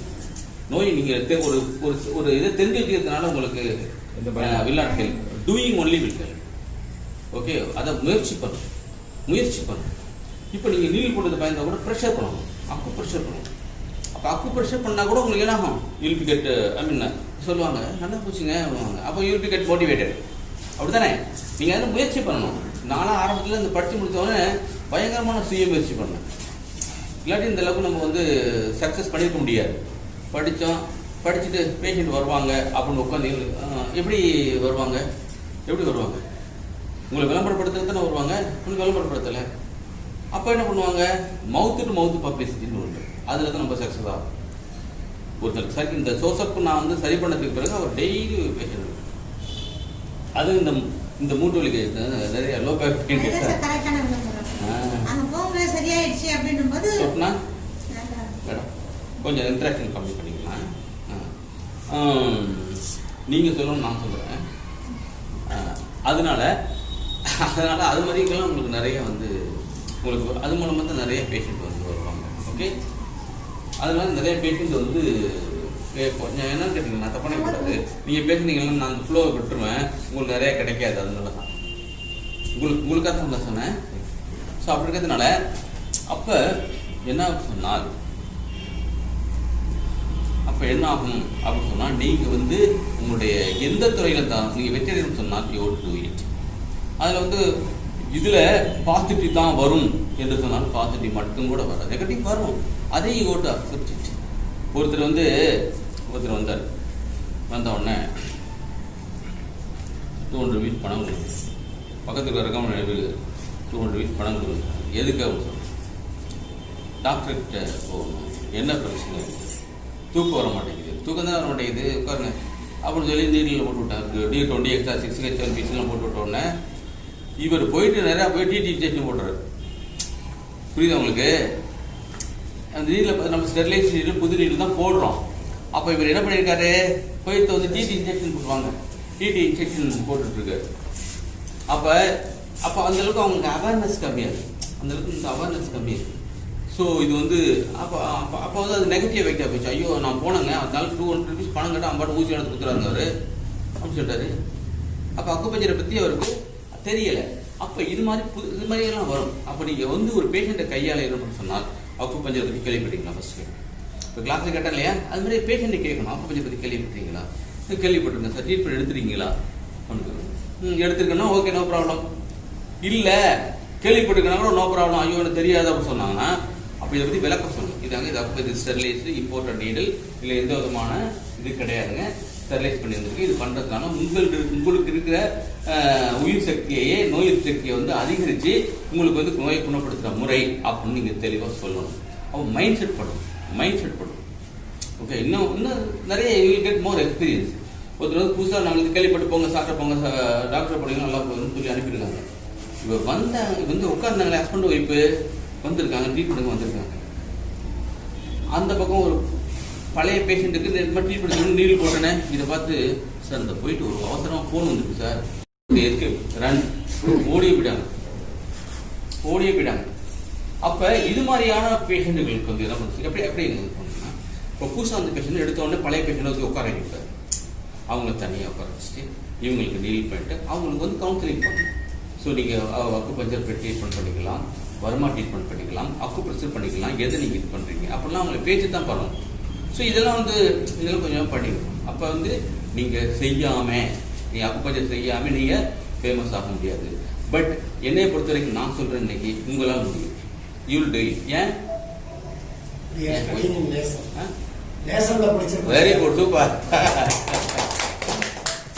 [SPEAKER 2] நோய் நீங்க ஒரு இதை தெரிஞ்சு வச்சுக்கிறதுனால உங்களுக்கு will not help. Doing only will help. Okay, அதை முயற்சி பண்ணும். இப்போ நீங்க நீல் போட்டது பயந்தா கூட ப்ரெஷர் பண்ணணும், அக்கு ப்ரெஷர் பண்ணணும். அப்போ அக்கு ப்ரெஷர் பண்ணா கூட உங்களுக்கு என்ன ஆகும், யூல் பி கெட், ஐ மீன் சொல்லுவாங்க நல்லா போச்சுங்க சொல்லுவாங்க. அப்போ யூல் பி கெட் மோட்டிவேட்டட். அப்படித்தானே? நீங்க அதை முயற்சி பண்ணணும். நானும் ஆரம்பத்தில் இந்த படித்து முடித்தவொடனே பயங்கரமான சுய முயற்சி பண்ணேன். இல்லாட்டி இந்த அளவுக்கு நம்ம வந்து சக்ஸஸ் பண்ணியிருக்க முடியாது. படிச்சுட்டு பேஷண்ட் வருவாங்க அப்படின்னு உட்காந்து எப்படி வருவாங்க? உங்களை விளம்பரப்படுத்துறது தானே வருவாங்க. உங்களுக்கு விளம்பரப்படுத்தலை, அப்போ என்ன பண்ணுவாங்க, மவுத்து டு மவுத் பப்ளிசிட்டின்னு ஒன்று, அதில் தான் நம்ம சக்ஸஸ் ஆகும். ஒருத்தர் சரி இந்த சோசப் நான் வந்து சரி பண்ணதுக்கு பிறகு அவர் டெய்லி பேஷண்ட், அது இந்த மூட்டு வலிக்கு நிறைய லோ பேக் பெயின்
[SPEAKER 3] கரெக்டான அங்க போங்க சரியாயிடுச்சு அப்படின்னும்போது
[SPEAKER 2] சொன்னா மேடம் கொஞ்சம் இன்ட்ராக்ஷன் கம்மி பண்ணிக்கலாம். நீங்கள் சொல்லணும், நான் சொல்கிறேன். அதனால அது மாதிரிக்கெல்லாம் உங்களுக்கு நிறைய வந்து உங்களுக்கு அது மூலமாக தான் நிறைய பேஷண்ட் வந்து வருவாங்க. ஓகே, அதனால நிறைய பேஷண்ட் வந்து கொஞ்சம் என்னன்னு கேட்டீங்கன்னா நான் தப்பான கூடாது, நீங்கள் பேசுனீங்கன்னா நான் அந்த ஃப்ளோவை விட்டுருவேன், உங்களுக்கு நிறைய கிடைக்காது. அதனால தான் உங்களுக்காக தான் சொன்னேன். ஸோ அப்படி இருக்கிறதுனால அப்போ என்ன சொன்னால் என்ன ஆகும் அப்படின்னு சொன்னால், நீங்கள் வந்து உங்களுடைய எந்த துறையில் தான் நீங்கள் வெற்றியடைன்னு சொன்னால் யூ டு இட். அதில் வந்து இதில் பாசிட்டிவ் தான் வரும் என்று சொன்னால் பாசிட்டிவ் மட்டும் கூட வராது, நெகட்டிவ் வரும். அதே யூ டு அக்செப்ட் இட். ஒருத்தர் வந்தார், வந்த உடனே 200 வீட் பணம் கொடுக்குது, பக்கத்துக்கு இருக்காம 200 வீட் பணம் கொடுக்குது. எதுக்காக? டாக்டர்கிட்ட போகணும், என்ன பிரச்சனை, தூக்கம் வர மாட்டேங்குது, தூக்கம் தான் வர மாட்டேங்குது, உட்காருங்க அப்படின்னு சொல்லி நீரில் போட்டு விட்டார். D20 எக்ஸ்ட்ரா 6H1 பீஸ்லாம் போட்டு விட்ட உடனே இவர் போயிட்டு நிறையா போய் டிடி இன்ஜெக்ஷன் போடுறாரு. புரியுது உங்களுக்கு? அந்த நீரில் பார்த்து நம்ம ஸ்டெர்லைஸ் நீரில் புது நீரில் தான் போடுறோம். அப்போ இவர் என்ன பண்ணியிருக்காரு, போயிட்டு வந்து டிடி இன்ஜெக்ஷன் போடுவாங்க, டிடி இன்ஜெக்ஷன் போட்டுட்ருக்காரு. அப்போ அந்தளவுக்கு அவங்களுக்கு அவேர்னஸ் கம்மியாது, அந்தளவுக்கு இந்த அவேர்னஸ் கம்மியாது. ஸோ இது வந்து அப்போ வந்து அது நெகட்டிவ் எஃபெக்டாக போச்சு. ஐயோ நான் போனேங்க, அதனால 200 ருபீஸ் பணம் கேட்டால் அம்பாட்டு ஊசி எடுத்து கொடுத்துறாங்க அவர் அப்படின்னு சொல்லிட்டாரு. அப்போ அக்குபஞ்சரை பற்றி அவருக்கு தெரியலை. அப்போ இது மாதிரியெல்லாம் வரும். அப்போ நீங்கள் வந்து ஒரு பேஷண்ட்டை கையாளணும்னு சொன்னால் அக்குபஞ்சரை பற்றி கேள்விப்பட்டீங்களா? ஃபஸ்ட்டு இப்போ கிளாஸில் கேட்டேன் இல்லையா, அது மாதிரி பேஷண்ட்டை கேட்கணும், அக்குபஞ்சரை பற்றி கேள்விப்பட்டீங்களா? கேள்விப்பட்டிருக்கேன் சார், ட்ரீட்மெண்ட் எடுத்துருக்கீங்களா? எடுத்துருக்கேன்னா ஓகே, நோ ப்ராப்ளம். இல்லை கேள்விப்பட்டிருக்கேன்னா கூட நோ ப்ராப்ளம். ஐயோ எனக்கு தெரியாது அப்படின்னு சொன்னாங்கன்னா அப்போ இதை பற்றி விளக்கம் சொல்லணும். இது ஸ்டெர்லைஸ் இம்போர்ட்டட் நீடில், இல்லை எந்த விதமான இது கிடையாதுங்க, ஸ்டெர்லைஸ் பண்ணியிருந்திருக்கு. இது பண்ணுறதுனால உங்களுக்கு இருக்கிற உயிர் சக்தியையே, நோய் சக்தியை வந்து அதிகரித்து உங்களுக்கு வந்து நோயை குணப்படுத்துகிற முறை அப்படின்னு நீங்கள் தெளிவாக சொல்லணும். அப்போ மைண்ட் செட் பண்ணும். ஓகே, இன்னும் நிறைய you will get more experience. ஒருத்தர் வந்து புதுசாக நம்மளுக்கு கேள்விப்பட்டு போங்க, சாப்பிட்ட போங்க, டாக்டர் போனீங்க, நல்லா போகுதுன்னு சொல்லி அனுப்பியிருக்காங்க. இவர் வந்து உட்கார்ந்தாங்களே ஹஸ்பண்ட் ஒய்ஃபு வந்திருக்காங்க, ட்ரீட்மெண்ட்டுக்கு வந்திருக்காங்க. அந்த பக்கம் ஒரு பழைய பேஷண்ட்டுக்கு இந்த மாதிரி ட்ரீட்மெண்ட் நீரில் போட்டேனே, இதை பார்த்து சார் இந்த போயிட்டு ஒரு அவசரமாக ஃபோன் வந்துருக்கு சார், எதுக்கு ரன் ஓடியே போயிட்டாங்க. அப்போ இது மாதிரியான பேஷண்ட்டுகளுக்கு வந்து என்ன பண்ணுறது, எப்படி பண்ணணும்னா, இப்போ புதுசாக அந்த பேஷண்ட் எடுத்த உடனே பழைய பேஷண்ட் வந்து உட்கார வைப்பார், அவங்கள தனியாக உட்கார வச்சுட்டு இவங்களுக்கு நீல் பண்ணிட்டு அவங்களுக்கு வந்து கவுன்சிலிங் பண்ணணும். ஸோ நீங்கள் அக்குபஞ்சர் ட்ரீட்மெண்ட் பண்ணிக்கலாம், வர்மா ட்ரீட்மெண்ட் பண்ணிக்கலாம், அக்குப்ரெஷர் பண்ணிக்கலாம், எதை நீங்கள் இது பண்ணுறீங்க அப்படிலாம் அவங்களை பேச்சு தான் பண்ணணும். ஸோ இதெல்லாம் கொஞ்சம் பண்ணிக்கணும். அப்போ வந்து நீங்கள் அக்குபஞ்சர் செய்யாமல் நீங்கள் ஃபேமஸ் ஆக முடியாது. பட் என்னையை பொறுத்த வரைக்கும் நான் சொல்கிறேன், இன்னைக்கு உங்களால் முடியும். You will do it. ஏன்? Very good, super.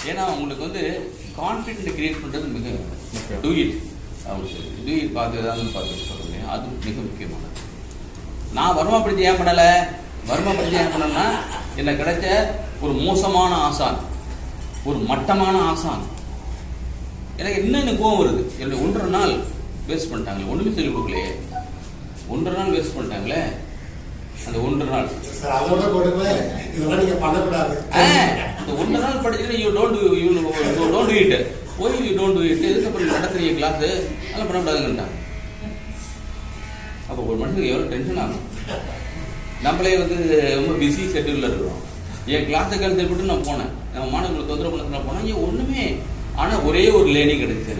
[SPEAKER 2] ஏன்னா உங்களுக்கு வந்து கான்ஃபிடென்ட் கிரியேட் பண்ணுறது மிக டூ இட் பார்த்து ஏதாவது பார்த்து சொல்கிறேன், அது மிக முக்கியமானது. நான் வர்மாப்படுத்தி ஏன் பண்ணலைன்னா எனக்கு கிடைச்ச ஒரு மோசமான ஆசான், ஒரு மட்டமான ஆசான். எனக்கு என்ன கோவம் வருது, என்னுடைய 1.5 நாள் வேஸ்ட் பண்ணிட்டாங்களே, ஒன்றுமே சொல்லிக் கொடுக்கலையே, 1.5 நாள் வேஸ்ட் பண்ணிட்டாங்களே. அந்த 1.5 நாள் அந்த 1.5 நாள் படிச்சுட்டு you don't to it. Why you don't to it? எதுக்கு நடத்துறீங்க கிளாஸு, அதெல்லாம் பண்ணக்கூடாதுங்கட்டாங்க. அப்போ ஒரு மனுஷனுக்கு எவ்வளோ டென்ஷன் ஆகும். நம்மளே வந்து ரொம்ப பிஸி ஷெட்யூலில் இருக்கிறோம். என் கிளாஸை கேன்சல் பண்ணிட்டு நான் போனேன், நம்ம மாணவர்களுக்கு தொந்தரவு பண்ண நான் போனேன். ஏன் ஒன்றுமே, ஆனால் ஒரே ஒரு லேடி கிடைச்சு.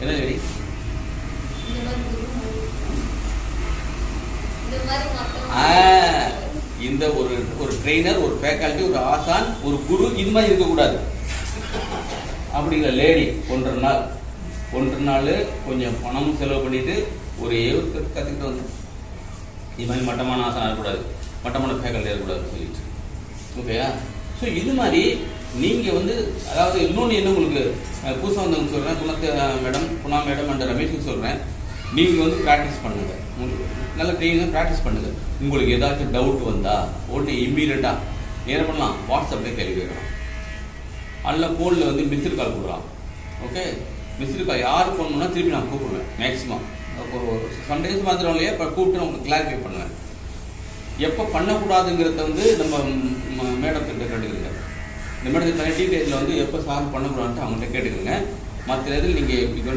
[SPEAKER 2] என்ன லேடி? இந்த ஒரு ட்ரெயினர், ஒரு ஃபேக்கல்ட்டி, ஒரு ஆசான், ஒரு குரு, இது மாதிரி இருக்கக்கூடாது அப்படிங்கிற லேடி 1.5 நாள் கொஞ்சம் பணமும் செலவு பண்ணிட்டு ஒரே ஒரு கற்றுக்கிட்டு வந்து இது மாதிரி மட்டமான ஆசான் இருக்கக்கூடாது, மட்டமான ஃபேக்கல்ட்டி இருக்கக்கூடாதுன்னு சொல்லிட்டு. ஓகேயா? ஸோ இது மாதிரி நீங்கள் வந்து, அதாவது இன்னொன்று என்ன உங்களுக்கு புதுசாக வந்தவங்க சொல்கிறேன், குணா மேடம் அண்ட் ரமேஷுக்கு சொல்கிறேன், நீங்கள் வந்து ப்ராக்டிஸ் பண்ணுங்க, நல்லா ட்ரெயினாக ப்ராக்டிஸ் பண்ணுங்க. உங்களுக்கு ஏதாச்சும் டவுட் வந்தால் உடனே இம்மீடியட்டாக என்ன பண்ணலாம், வாட்ஸ்அப்லேயே கேள்வி கேட்கலாம், அல்ல ஃபோனில் வந்து மிஸ்டு கால் கொடுக்கலாம். ஓகே, மிஸ்டு கால் யார் ஃபோன் பண்ணால் திருப்பி நான் கூப்பிடுவேன். மேக்ஸிமம் சம்டைம்ஸ் மாத்திரம் இல்லையா, இப்போ கூப்பிட்டு நான் உங்களுக்கு கிளாரிஃபை பண்ணுவேன். எப்போ பண்ணக்கூடாதுங்கிறத வந்து நம்ம மேடத்திட்ட கேட்டுக்கிறேங்க. இந்த மேடத்தை டீட்டெயிலில் வந்து எப்போ சால்வ் பண்ணக்கூடாதுன்ட்டு அவங்கள்ட்ட கேட்டுக்கிறேங்க. மற்ற இதில் நீங்கள் இப்போ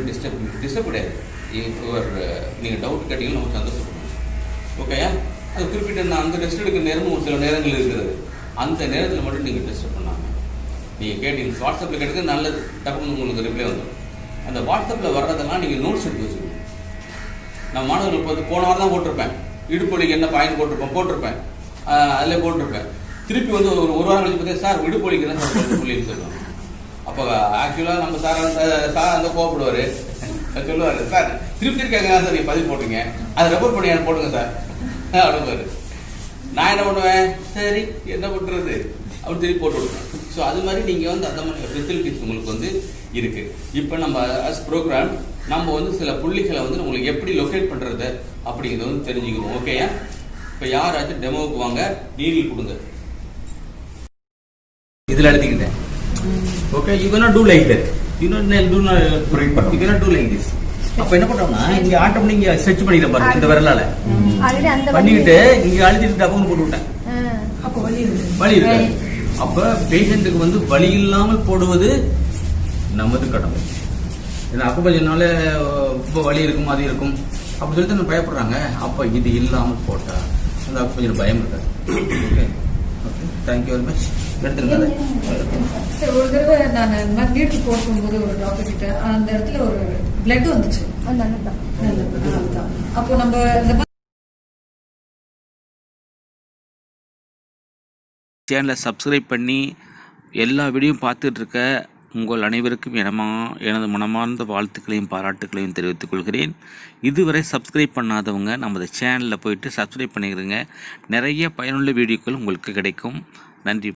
[SPEAKER 2] டிஸ்டர்ப் கிடையாது. நீங்கள் டவுட் கேட்டீங்கன்னா நம்ம சந்தோஷப்படுவோம். ஓகேயா, அது குறிப்பிட்ட நான் அந்த டெஸ்ட் எடுக்கிற நேரமும் ஒரு சில நேரங்கள் இருக்கிறது. அந்த நேரத்தில் மட்டும் நீங்கள் டிஸ்டர்ப் பண்ணாங்க. நீங்கள் கேட்டீங்க வாட்ஸ்அப்பில் கேட்டுக்க நல்லது, டக்குன்னு உங்களுக்கு ரிப்ளை வந்துடும். அந்த வாட்ஸ்அப்பில் வர்றதெல்லாம் நீங்கள் நோட்ஸ் எடுத்து வச்சுக்கணும். நான் மாணவர்களுக்கு பார்த்து போன வாரம் தான் போட்டிருப்பேன், இடுப்பொலிக்கு என்ன பாயிண்ட் போட்டிருப்பேன் அதில் போட்டிருப்பேன். திருப்பி வந்து ஒரு வாரம் கழிச்சு பார்த்தா சார் இடுப்பொலிக்கு என்ன சார் சொல்லிட்டு சொல்லுவாங்க. அப்போ ஆக்சுவலாக நம்ம சார் அந்த கோவப்படுவார், சொல்லுவார் சார் திருப்பி கேட்க சார் நீங்கள் பதிவு போட்டுங்க, அதை ரெஃபர் பண்ணி எனக்கு போட்டுங்க சார் அப்படின்பாரு. நான் என்ன பண்ணுவேன், சரி என்ன பண்ணுறது அப்படி திருப்பி போட்டு விடுவேன். ஸோ அது மாதிரி நீங்கள் வந்து அந்த மாதிரி ஃபெசிலிட்டிஸ் உங்களுக்கு வந்து இருக்குது. இப்போ நம்ம அஸ் ப்ரோக்ராம் நம்ம வந்து சில புள்ளிகளை வந்து உங்களுக்கு எப்படி லொக்கேட் பண்ணுறது அப்படிங்கிறத வந்து தெரிஞ்சுக்கணும். ஓகேயா, இப்போ யாராச்சும் டெமோவுக்கு வாங்க, நீடில் கொடுங்க, இதில் எழுதிக்கிட்டேன். Okay, you cannot do like that, you cannot do like this. அப்ப என்ன பண்றோம்னா இங்க ஆட்டோமேட்டிக் இங்க ஸ்ட்ரெச் பண்ணிக்கிறேன் பாருங்க, இந்த விரலால பண்ணிட்டு இங்க அழுத்திட்டு டபுள் போட்டு விட்டேன்.
[SPEAKER 5] அப்போ வலி
[SPEAKER 2] இருக்கு. அப்ப பேஷண்ட்டுக்கு வந்து வலி இல்லாமல் போடுவது நமது கடமை. ஏன்னா அக்குபஞ்சர்னால ரொம்ப வலி இருக்கும் மாதிரி இருக்கும் அப்படி சொல்லிட்டு நம்ம பயப்படுறாங்க. அப்ப இது இல்லாமல் போட்டா அந்த அக்குபஞ்சர் பயம் இருக்காது. Okay, thank you very much. எடுத்துருங்க
[SPEAKER 6] சார். ஒரு தடவை நான் இந்த மாதிரி நீட்டு போடும்போது ஒரு டாக்டர் கிட்ட அந்த இடத்துல ஒரு பிளட் வந்துச்சு. நல்லதுதான். அப்போ நம்ம இந்த
[SPEAKER 1] சேனலை சப்ஸ்கிரைப் பண்ணி எல்லா வீடியோவும் பார்த்துட்டு இருக்க உங்கள் அனைவருக்கும் எனது மனமார்ந்த வாழ்த்துக்களையும் பாராட்டுக்களையும் தெரிவித்துக் கொள்கிறேன். இதுவரை சப்ஸ்கிரைப் பண்ணாதவங்க நமது சேனலில் போயிட்டு சப்ஸ்கிரைப் பண்ணிக்கிறங்க. நிறைய பயனுள்ள வீடியோக்கள் உங்களுக்கு கிடைக்கும். நன்றி.